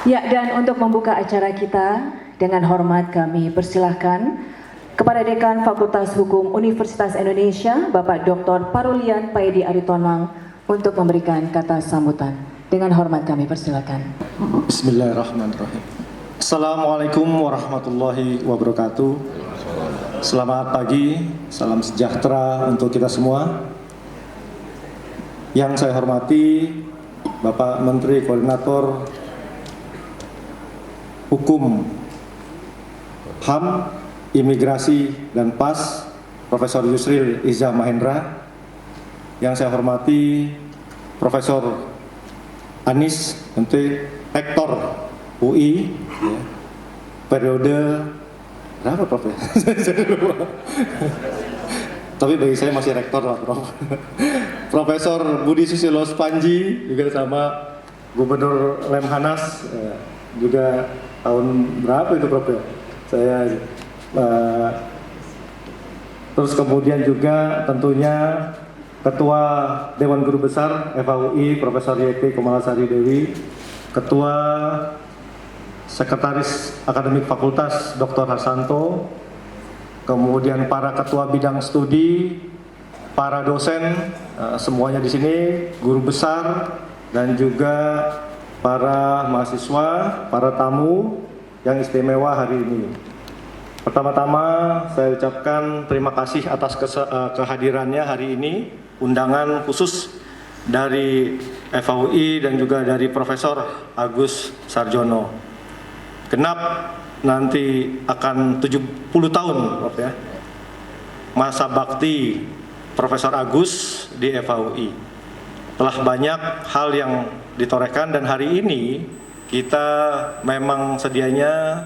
Ya, dan untuk membuka acara kita, dengan hormat kami persilahkan kepada Dekan Fakultas Hukum Universitas Indonesia, Bapak Dr. Parulian Paedi Aritonang, untuk memberikan kata sambutan. Dengan hormat kami persilahkan. Bismillahirrahmanirrahim. Assalamualaikum warahmatullahi wabarakatuh. Selamat pagi, salam sejahtera untuk kita semua. Yang saya hormati Bapak Menteri Koordinator Hukum, HAM, Imigrasi dan PAS, Profesor Yusril Iza Mahendra. Yang saya hormati Profesor Anis, Rektor UI, ya, periode berapa Prof? Tapi bagi saya masih rektor lah Prof. Profesor Budi Susilo Spanji, juga sama Gubernur Lemhanas, juga tahun berapa itu Prof? Saya terus kemudian juga tentunya Ketua Dewan Guru Besar FHUI Profesor YT Komalasari Dewi, Ketua Sekretaris Akademik Fakultas Dr. Harsanto, kemudian para ketua bidang studi, para dosen, semuanya di sini, guru besar, dan juga para mahasiswa, para tamu yang istimewa hari ini. Pertama-tama saya ucapkan terima kasih atas kehadirannya hari ini, undangan khusus dari FHUI dan juga dari Profesor Agus Sarjono. Genap nanti akan 70 tahun ya, masa bakti Profesor Agus di FHUI. Telah banyak hal yang ditorehkan dan hari ini kita memang sedianya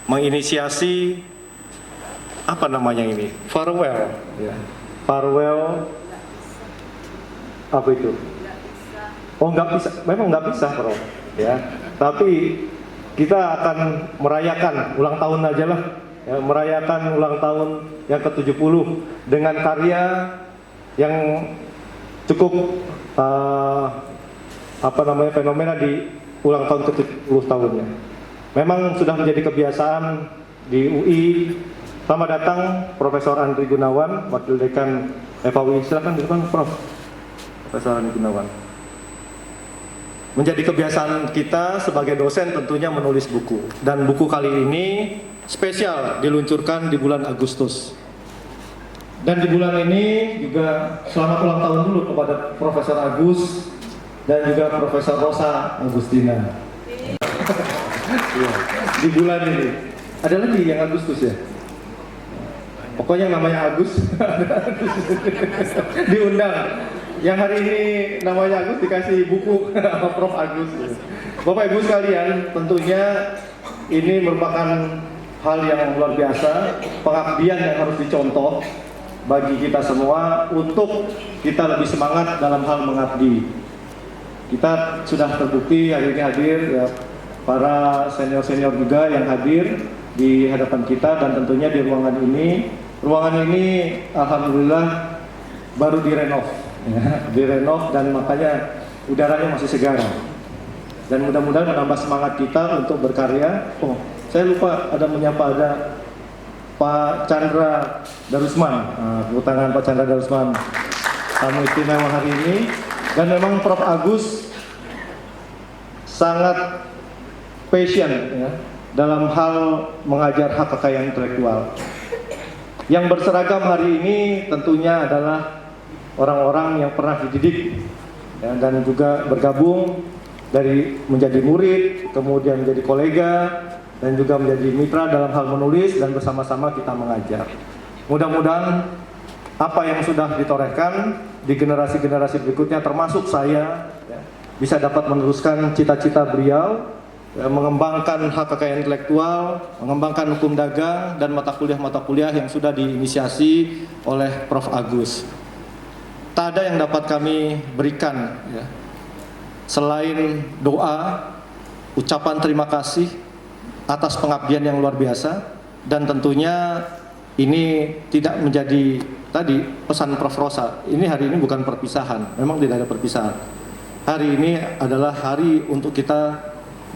menginisiasi apa namanya ini? Farewell ya. Farewell apa itu? Oh, nggak bisa, memang nggak bisa Prof ya. Tapi kita akan merayakan ulang tahun aja lah ya, merayakan ulang tahun yang ke-70 dengan karya yang cukup fenomena di ulang tahun ke-70 tahunnya. Memang sudah menjadi kebiasaan di UI. Selamat datang Profesor Andri Gunawan, Wakil Dekan FHUI. Silakan depan Prof. Profesor Andri Gunawan. Menjadi kebiasaan kita sebagai dosen tentunya menulis buku. Dan buku kali ini spesial diluncurkan di bulan Agustus. Dan di bulan ini juga selamat ulang tahun dulu kepada Profesor Agus dan juga Profesor Rosa Agustina. Di bulan ini. Ada lagi yang Agustus ya? Pokoknya namanya Agus diundang. Yang hari ini namanya Agus dikasih buku sama Prof Agus. Bapak Ibu sekalian, tentunya ini merupakan hal yang luar biasa, pengabdian yang harus dicontoh bagi kita semua untuk kita lebih semangat dalam hal mengabdi. Kita sudah terbukti hari ini hadir ya, para senior-senior juga yang hadir di hadapan kita, dan tentunya di ruangan ini. Ruangan ini alhamdulillah baru direnov ya, direnov, dan makanya udaranya masih segar. Dan mudah-mudahan menambah semangat kita untuk berkarya. Oh, saya lupa ada Pak Chandra Darusman. Tepuk tangan Pak Chandra Darusman. Tamu istimewa hari ini. Dan memang Prof Agus sangat passion ya, dalam hal mengajar hak kekayaan intelektual. Yang berseragam hari ini tentunya adalah orang-orang yang pernah dididik ya, dan juga bergabung dari menjadi murid, kemudian menjadi kolega, dan juga menjadi mitra dalam hal menulis, dan bersama-sama kita mengajar. Mudah-mudahan apa yang sudah ditorehkan di generasi-generasi berikutnya, termasuk saya ya, bisa dapat meneruskan cita-cita beliau ya, mengembangkan hak kekayaan intelektual, mengembangkan hukum dagang, dan mata kuliah yang sudah diinisiasi oleh Prof Agus. Tak ada yang dapat kami berikan ya, selain doa, ucapan terima kasih atas pengabdian yang luar biasa, dan tentunya ini tidak menjadi tadi pesan Prof Rosa. Ini hari ini bukan perpisahan, memang tidak ada perpisahan. Hari ini adalah hari untuk kita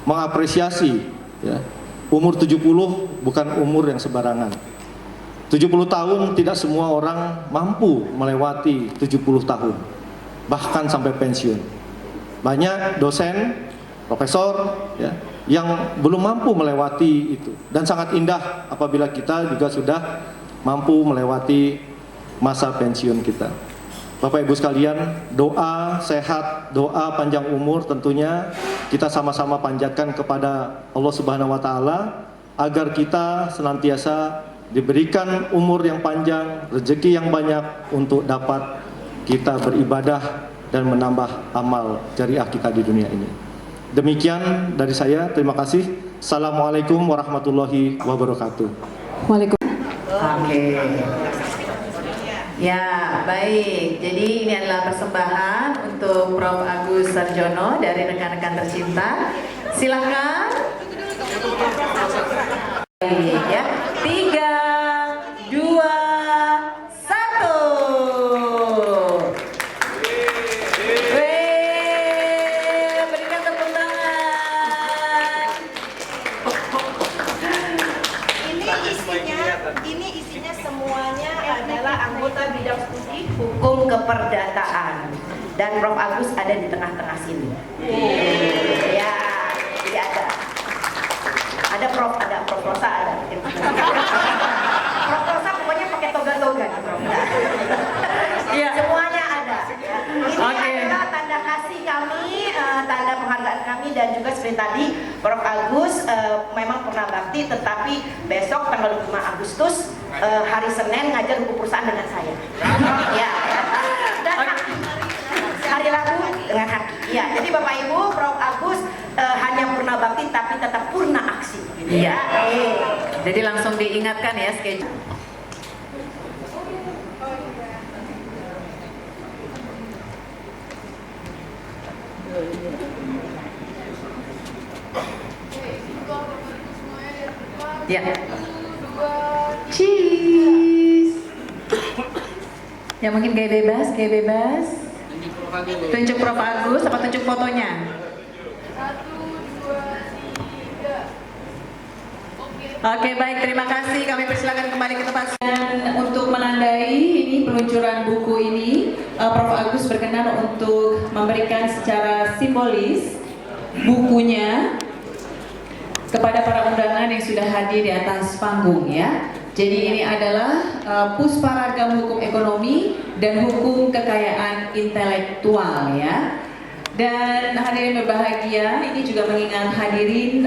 mengapresiasi ya, umur 70 bukan umur yang sembarangan. 70 tahun tidak semua orang mampu melewati 70 tahun, bahkan sampai pensiun. Banyak dosen, profesor ya, yang belum mampu melewati itu, dan sangat indah apabila kita juga sudah mampu melewati masa pensiun kita. Bapak Ibu sekalian, doa sehat, doa panjang umur tentunya kita sama-sama panjatkan kepada Allah Subhanahu wa taala agar kita senantiasa diberikan umur yang panjang, rezeki yang banyak untuk dapat kita beribadah dan menambah amal jariah kita di dunia ini. Demikian dari saya, terima kasih. Assalamualaikum warahmatullahi wabarakatuh. Waalaikumsalam. Oke. Ya, baik. Jadi ini adalah persembahan untuk Prof. Agus Sarjono dari rekan-rekan tercinta. Silakan. Baik, ya. 3, 2, 1. Weh, berikan tepuk tangan. Ini isinya semuanya adalah anggota bidang studi hukum keperdataan, dan Prof. Agus ada di tengah-tengah sini. Ya, jadi ada Prof, ada Prof Rosa, ada Prof Rosa pokoknya pakai toga-toga nih, Prof. Iya. Semuanya ada. Ya. Ini Oke. adalah tanda kasih kami, tanda penghargaan kami, dan juga seperti tadi Prof. Agus memang pernah bakti, tetapi besok tanggal 5 Agustus hari Senin ngajar hukum perusahaan dengan saya. Ya. Dan hari Rabu dengan haki. Ya, jadi Bapak Ibu, Prof. Agus hanya purna bakti tapi tetap purna aksi. Iya. Jadi langsung diingatkan ya schedule. Ya. Cheese. Ya mungkin gaya bebas, gaya bebas. Tunjuk Prof. Agus, apa tunjuk fotonya? Oke, baik, terima kasih. Kami persilakan kembali ke tempat. Dan untuk menandai ini peluncuran buku ini, Prof. Agus berkenan untuk memberikan secara simbolis bukunya kepada para undangan yang sudah hadir di atas panggung ya. Jadi ini adalah Pusparagam Hukum Ekonomi dan Hukum Kekayaan Intelektual ya. Dan hadirin berbahagia, ini juga mengingat hadirin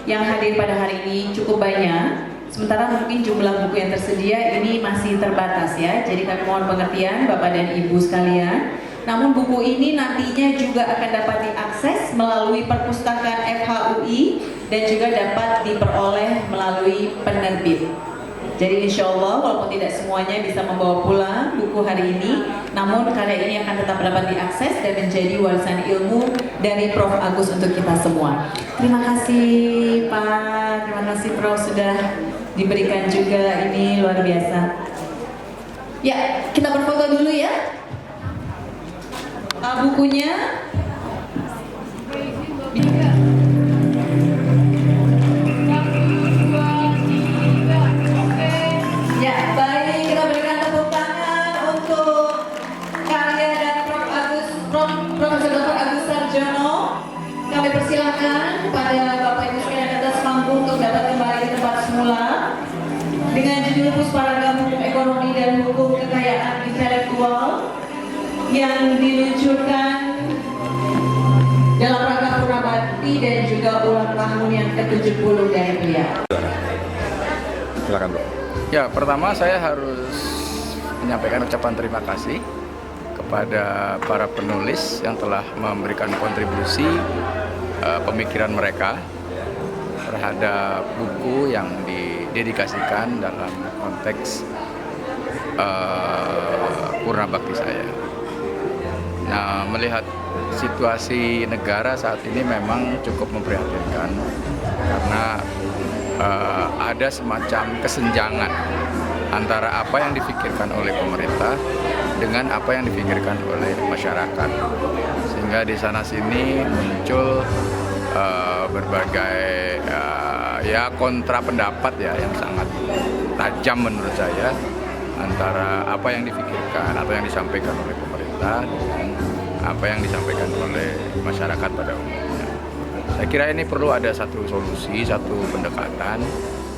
yang hadir pada hari ini cukup banyak. Sementara mungkin jumlah buku yang tersedia ini masih terbatas ya. Jadi kami mohon pengertian Bapak dan Ibu sekalian. Namun buku ini nantinya juga akan dapat diakses melalui perpustakaan FHUI dan juga dapat diperoleh melalui penerbit. Jadi insya Allah walaupun tidak semuanya bisa membawa pulang buku hari ini, namun karya ini akan tetap dapat diakses dan menjadi warisan ilmu dari Prof. Agus untuk kita semua. Terima kasih Pak, terima kasih Prof sudah diberikan juga, ini luar biasa. Ya, kita berfoto dulu ya. Bukunya. Ya, baik, kita berikan tepuk tangan untuk karya dari Prof. Dr. Agus Sarjono. Kami persilahkan kepada Bapak Ibu sekalian atas panggung untuk dapat kembali ke tempat semula dengan judul Pusparagam Hukum Ekonomi dan Hukum Kekayaan Intelektual yang diluncurkan dalam rangka purna bakti dan juga ulang tahun yang ke-70 dari beliau. Silakan Bro. Ya, pertama saya harus menyampaikan ucapan terima kasih kepada para penulis yang telah memberikan kontribusi pemikiran mereka terhadap buku yang didedikasikan dalam konteks purna bakti saya. Nah, melihat situasi negara saat ini memang cukup memprihatinkan karena ada semacam kesenjangan antara apa yang difikirkan oleh pemerintah dengan apa yang difikirkan oleh masyarakat, sehingga di sana sini muncul berbagai ya kontra pendapat ya yang sangat tajam menurut saya antara apa yang difikirkan atau yang disampaikan oleh pemerintah dengan apa yang disampaikan oleh masyarakat pada umumnya. Saya kira ini perlu ada satu solusi, satu pendekatan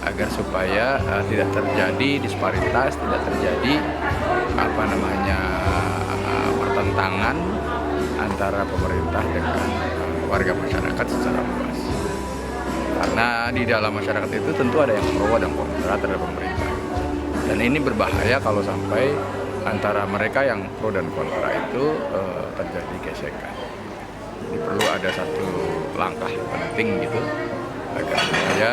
agar supaya tidak terjadi disparitas, tidak terjadi pertentangan antara pemerintah dengan warga masyarakat secara luas. Karena di dalam masyarakat itu tentu ada yang pro dan kontra terhadap pemerintah. Dan ini berbahaya kalau sampai antara mereka yang pro dan kontra itu terjadi gesekan. Jadi perlu ada satu langkah penting gitu agar supaya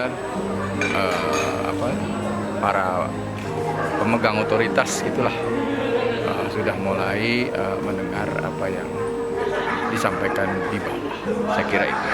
para pemegang otoritas itulah sudah mulai mendengar apa yang disampaikan di bawah. Saya kira itu.